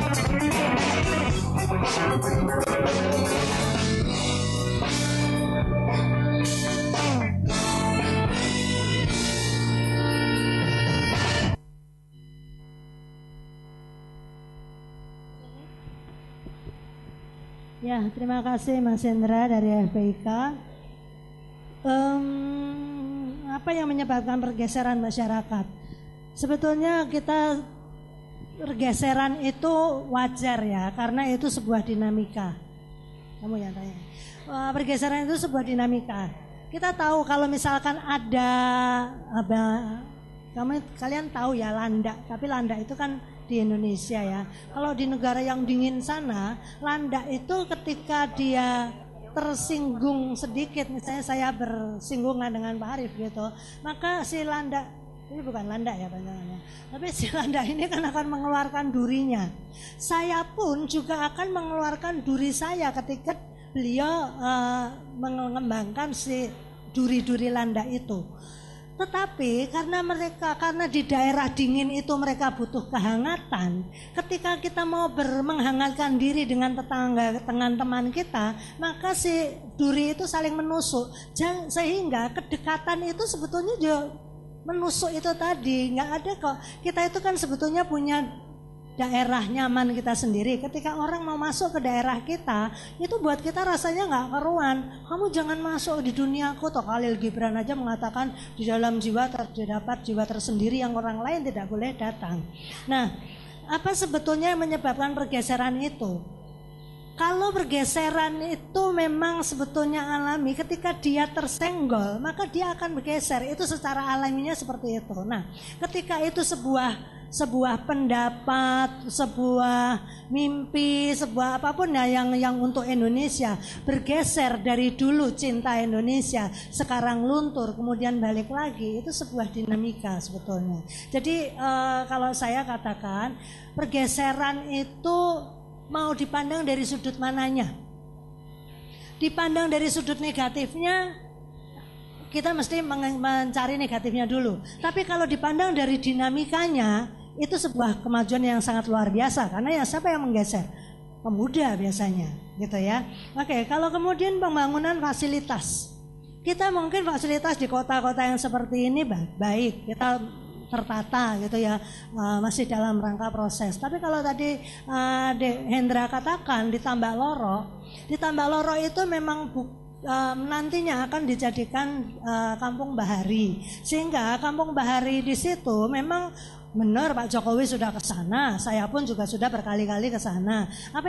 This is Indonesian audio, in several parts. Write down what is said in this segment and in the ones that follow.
Ya, terima kasih Mas Hendra dari FPIK. Apa yang menyebabkan pergeseran masyarakat? Sebetulnya kita pergeseran itu wajar ya, karena itu sebuah dinamika. Kamu yang tanya. Pergeseran itu sebuah dinamika. Kita tahu kalau misalkan ada kalian tahu ya landak, tapi landak itu kan di Indonesia ya. Kalau di negara yang dingin sana, landak itu ketika dia tersinggung sedikit, misalnya saya bersinggungan dengan Pak Arif gitu, maka si landak, ini bukan landak ya panjangannya, tapi si landak ini kan akan mengeluarkan durinya. Saya pun juga akan mengeluarkan duri saya ketika beliau mengembangkan si duri-duri landak itu. Tetapi karena di daerah dingin itu mereka butuh kehangatan, ketika kita mau menghangatkan diri dengan tetangga, dengan teman kita, maka si duri itu saling menusuk, sehingga kedekatan itu sebetulnya juga menusuk itu tadi. Nggak ada kok, kita itu kan sebetulnya punya daerah nyaman kita sendiri. Ketika orang mau masuk ke daerah kita, itu buat kita rasanya nggak karuan. Kamu jangan masuk di duniaku. Toh Khalil Gibran aja mengatakan di dalam jiwa terdapat jiwa tersendiri yang orang lain tidak boleh datang. Nah, apa sebetulnya yang menyebabkan pergeseran itu? Kalau pergeseran itu memang sebetulnya alami, ketika dia tersenggol maka dia akan bergeser. Itu secara alaminya seperti itu. Nah, ketika itu sebuah pendapat, sebuah mimpi, sebuah apapun ya yang untuk Indonesia bergeser dari dulu cinta Indonesia, sekarang luntur, kemudian balik lagi, itu sebuah dinamika sebetulnya. Jadi kalau saya katakan pergeseran itu mau dipandang dari sudut mananya. Dipandang dari sudut negatifnya, kita mesti mencari negatifnya dulu. Tapi kalau dipandang dari dinamikanya, itu sebuah kemajuan yang sangat luar biasa. Karena ya siapa yang menggeser? Pemuda biasanya, gitu ya. Oke, kalau kemudian pembangunan fasilitas, kita mungkin fasilitas di kota-kota yang seperti ini baik, kita tertata gitu ya, masih dalam rangka proses. Tapi kalau tadi Dek Hendra katakan di Tambak Loro itu memang nantinya akan dijadikan kampung bahari, sehingga kampung bahari di situ memang benar Pak Jokowi sudah ke sana, saya pun juga sudah berkali-kali ke sana. Apa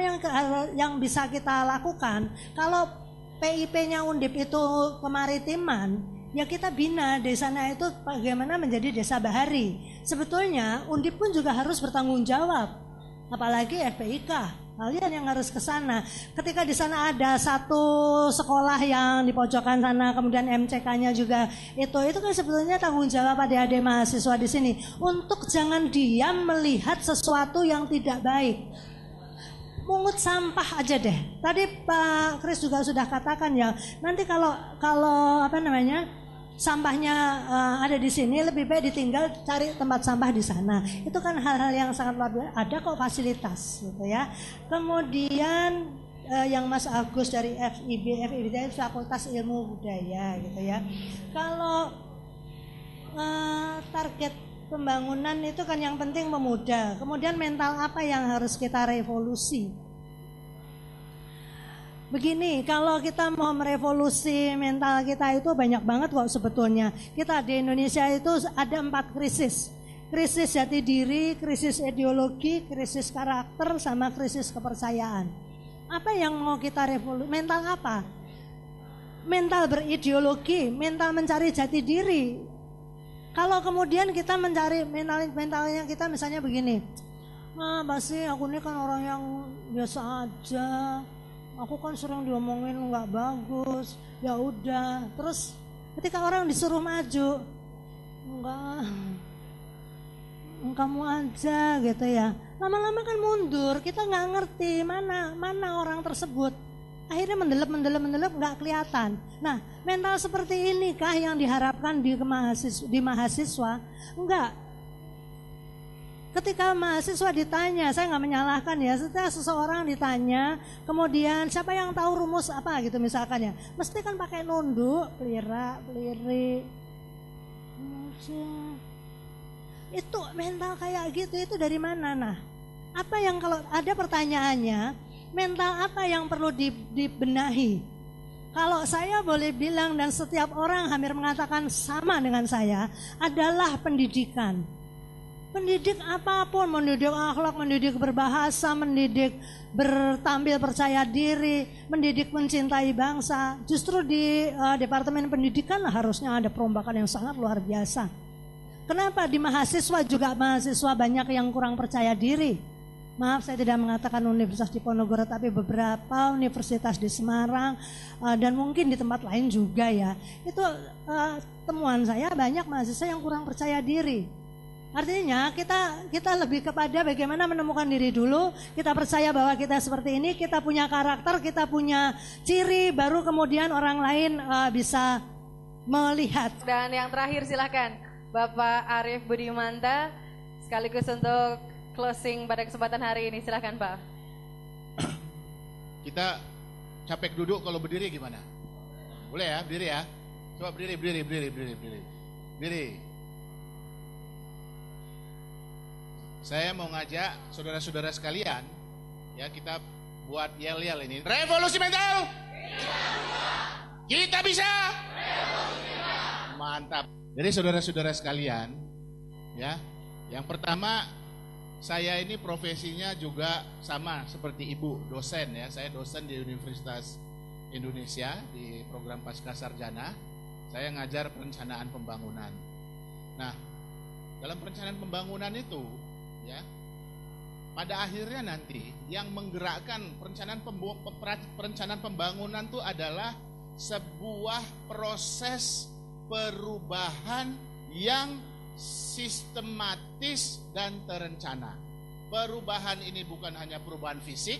yang bisa kita lakukan? Kalau PIP-nya Undip itu kemaritiman, ya kita bina desanya itu bagaimana menjadi desa bahari. Sebetulnya Undip pun juga harus bertanggung jawab, apalagi FPIK. Kalian yang harus ke sana. Ketika di sana ada satu sekolah yang di pojokan sana, kemudian MCK-nya juga itu kan sebetulnya tanggung jawab adik-adik mahasiswa di sini untuk jangan diam melihat sesuatu yang tidak baik. Mungut sampah aja deh. Tadi Pak Kris juga sudah katakan ya, nanti kalau sampahnya ada di sini, lebih baik ditinggal cari tempat sampah di sana. Itu kan hal-hal yang sangat luar biasa. Ada kok fasilitas gitu ya. Kemudian yang Mas Agus dari FIB itu Fakultas Ilmu Budaya gitu ya. Kalau target pembangunan itu kan yang penting pemuda. Kemudian mental apa yang harus kita revolusi? Begini, kalau kita mau merevolusi mental kita itu banyak banget kok sebetulnya. Kita di Indonesia itu ada 4 krisis. Krisis jati diri, krisis ideologi, krisis karakter, sama krisis kepercayaan. Apa yang mau kita revolusi? Mental apa? Mental berideologi, mental mencari jati diri. Kalau kemudian kita mencari mentalnya kita misalnya begini. Pasti aku ini kan orang yang biasa aja. Aku kan sering diomongin nggak bagus, ya udah. Terus ketika orang disuruh maju, enggak, kamu aja gitu ya. Lama-lama kan mundur, kita nggak ngerti mana orang tersebut. Akhirnya mendelep nggak kelihatan. Nah, mental seperti inikah yang diharapkan di mahasiswa? Enggak. ketika mahasiswa ditanya, saya nggak menyalahkan ya, setiap seseorang ditanya, kemudian siapa yang tahu rumus apa gitu misalkan ya, mesti kan pakai nunduk, pelira, peliri, itu mental kayak gitu, itu dari mana? Nah, apa yang kalau ada pertanyaannya, mental apa yang perlu dibenahi? Kalau saya boleh bilang dan setiap orang hampir mengatakan sama dengan saya, adalah pendidikan. Mendidik apapun, mendidik akhlak, mendidik berbahasa, mendidik bertampil percaya diri, mendidik mencintai bangsa. Justru di Departemen Pendidikan harusnya ada perombakan yang sangat luar biasa. Kenapa di mahasiswa juga mahasiswa banyak yang kurang percaya diri? Maaf, saya tidak mengatakan Universitas Diponegoro, tapi beberapa universitas di Semarang dan mungkin di tempat lain juga ya. Itu temuan saya, banyak mahasiswa yang kurang percaya diri. Artinya kita lebih kepada bagaimana menemukan diri dulu, kita percaya bahwa kita seperti ini, kita punya karakter, kita punya ciri, baru kemudian orang lain bisa melihat. Dan yang terakhir silakan Bapak Arief Budimanta sekaligus untuk closing pada kesempatan hari ini, silakan Pak. Kita capek duduk, kalau berdiri gimana? Boleh ya, berdiri ya. Coba berdiri. Saya mau ngajak saudara-saudara sekalian, ya kita buat yel-yel ini. Revolusi mental! Kita bisa! Mantap. Jadi saudara-saudara sekalian, ya, yang pertama saya ini profesinya juga sama seperti ibu, dosen ya. Saya dosen di Universitas Indonesia di program Pascasarjana. Saya ngajar perencanaan pembangunan. Nah, dalam perencanaan pembangunan itu, ya, pada akhirnya nanti yang menggerakkan perencanaan pembangunan itu adalah sebuah proses perubahan yang sistematis dan terencana. Perubahan ini bukan hanya perubahan fisik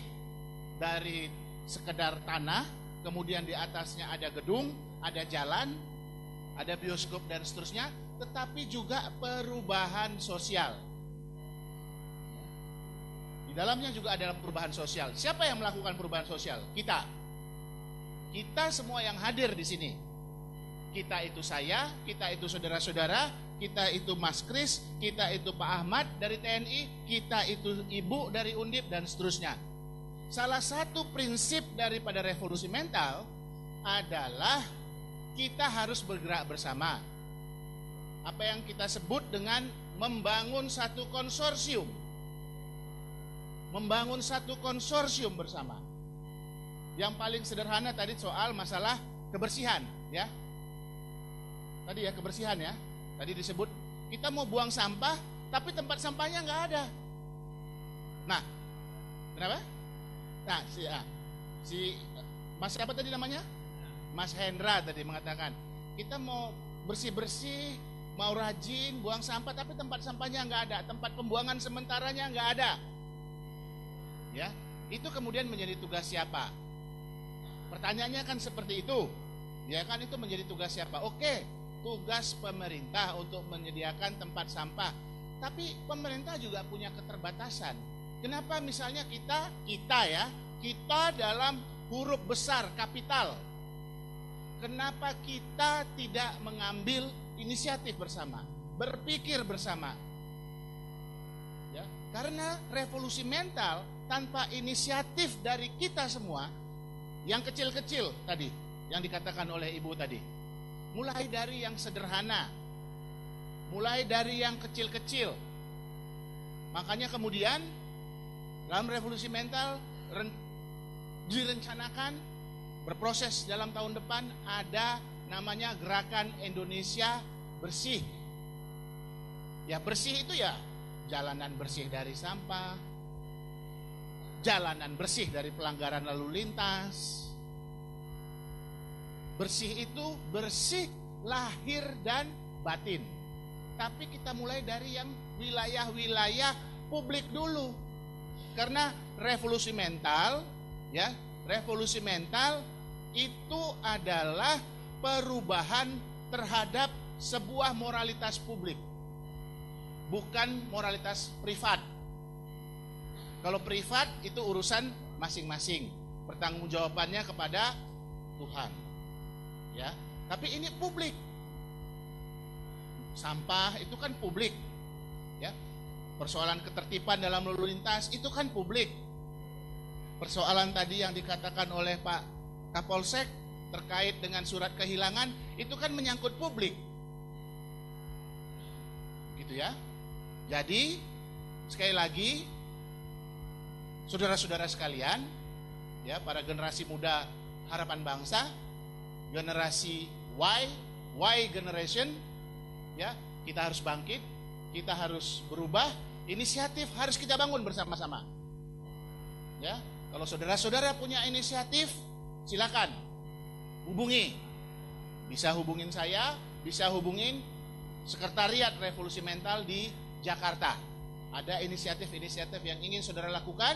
dari sekedar tanah, kemudian di atasnya ada gedung, ada jalan, ada bioskop dan seterusnya, tetapi juga perubahan sosial. Di dalamnya juga ada perubahan sosial. Siapa yang melakukan perubahan sosial? Kita. Kita semua yang hadir di sini. Kita itu saya, kita itu saudara-saudara, kita itu Mas Kris, kita itu Pak Ahmad dari TNI, kita itu Ibu dari Undip dan seterusnya. Salah satu prinsip daripada revolusi mental adalah kita harus bergerak bersama. Apa yang kita sebut dengan membangun satu konsorsium. Membangun satu konsorsium bersama. Yang paling sederhana tadi soal masalah kebersihan, ya. Tadi ya kebersihan ya. Tadi disebut kita mau buang sampah, tapi tempat sampahnya nggak ada. Nah, kenapa? Nah, si Mas siapa tadi namanya? Mas Hendra tadi mengatakan kita mau bersih-bersih, mau rajin buang sampah, tapi tempat sampahnya nggak ada, tempat pembuangan sementaranya nggak ada. Ya, itu kemudian menjadi tugas siapa? Pertanyaannya kan seperti itu. Ya kan, itu menjadi tugas siapa? Oke, tugas pemerintah untuk menyediakan tempat sampah. Tapi pemerintah juga punya keterbatasan. Kenapa misalnya kita dalam huruf besar kapital. Kenapa kita tidak mengambil inisiatif bersama, berpikir bersama? Ya, karena revolusi mental tanpa inisiatif dari kita semua, yang kecil-kecil tadi, yang dikatakan oleh Ibu tadi, mulai dari yang sederhana, mulai dari yang kecil-kecil. Makanya kemudian dalam revolusi mental direncanakan berproses dalam tahun depan ada namanya Gerakan Indonesia Bersih. Ya, bersih itu ya jalanan bersih dari sampah, jalanan bersih dari pelanggaran lalu lintas. Bersih itu bersih lahir dan batin. Tapi kita mulai dari yang wilayah-wilayah publik dulu. Karena revolusi mental, ya, revolusi mental itu adalah perubahan terhadap sebuah moralitas publik. bukan moralitas privat. Kalau privat itu urusan masing-masing, pertanggungjawabannya kepada Tuhan. Ya, tapi ini publik. Sampah itu kan publik. Ya. Persoalan ketertiban dalam lalu lintas itu kan publik. Persoalan tadi yang dikatakan oleh Pak Kapolsek terkait dengan surat kehilangan itu kan menyangkut publik. Gitu ya. Jadi sekali lagi saudara-saudara sekalian, ya, para generasi muda harapan bangsa, generasi Y generation, ya, kita harus bangkit, kita harus berubah, inisiatif harus kita bangun bersama-sama. Ya, kalau saudara-saudara punya inisiatif, silakan hubungi. Bisa hubungin saya, bisa hubungin Sekretariat Revolusi Mental di Jakarta. Ada inisiatif-inisiatif yang ingin saudara lakukan,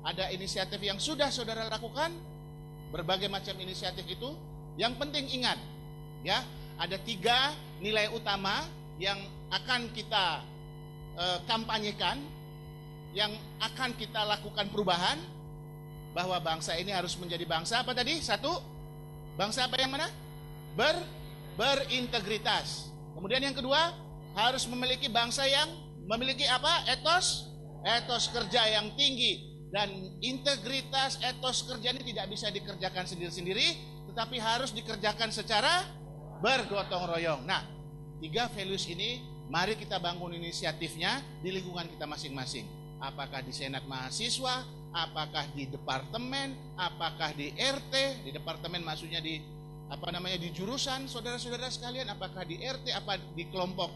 ada inisiatif yang sudah saudara lakukan, berbagai macam inisiatif itu. Yang penting ingat, ya, ada 3 nilai utama yang akan kita kampanyekan, yang akan kita lakukan perubahan, bahwa bangsa ini harus menjadi bangsa apa tadi? 1, bangsa apa yang mana? Berintegritas. Kemudian yang kedua, harus memiliki bangsa yang memiliki apa? Etos kerja yang tinggi. Dan integritas etos kerja ini tidak bisa dikerjakan sendiri-sendiri, tetapi harus dikerjakan secara bergotong royong. Nah, 3 values ini mari kita bangun inisiatifnya di lingkungan kita masing-masing. Apakah di Senat Mahasiswa, apakah di departemen, apakah di RT, di departemen maksudnya di di jurusan saudara-saudara sekalian, apakah di RT, apa di kelompok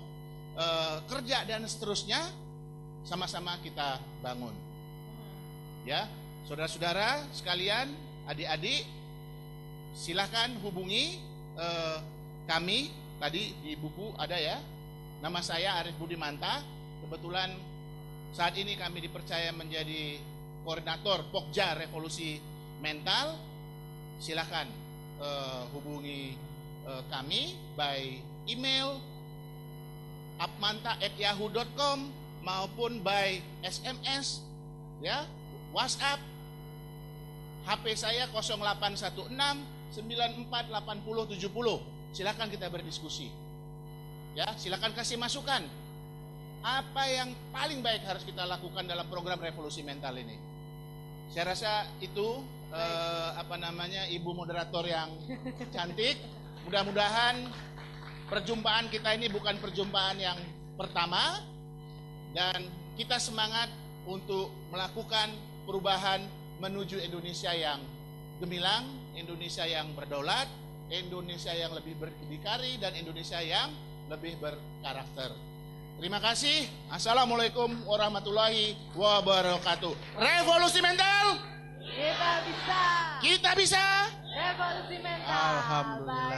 kerja dan seterusnya, sama-sama kita bangun. Ya, saudara-saudara sekalian, adik-adik, silakan hubungi kami. Tadi di buku ada ya, nama saya Arif Budimanta. Kebetulan saat ini kami dipercaya menjadi koordinator Pokja Revolusi Mental. Silakan hubungi kami by email apmanta@yahoo.com maupun by SMS, ya, WhatsApp. HP saya 0816 94 80 70. Silakan kita berdiskusi. Ya, silakan kasih masukan. Apa yang paling baik harus kita lakukan dalam program Revolusi Mental ini? Saya rasa itu Ibu moderator yang cantik. Mudah-mudahan perjumpaan kita ini bukan perjumpaan yang pertama, dan kita semangat untuk melakukan perubahan menuju Indonesia yang gemilang, Indonesia yang berdaulat, Indonesia yang lebih berdikari, dan Indonesia yang lebih berkarakter. Terima kasih. Assalamualaikum warahmatullahi wabarakatuh. Revolusi Mental. Kita bisa. Kita bisa. Revolusi Mental. Alhamdulillah.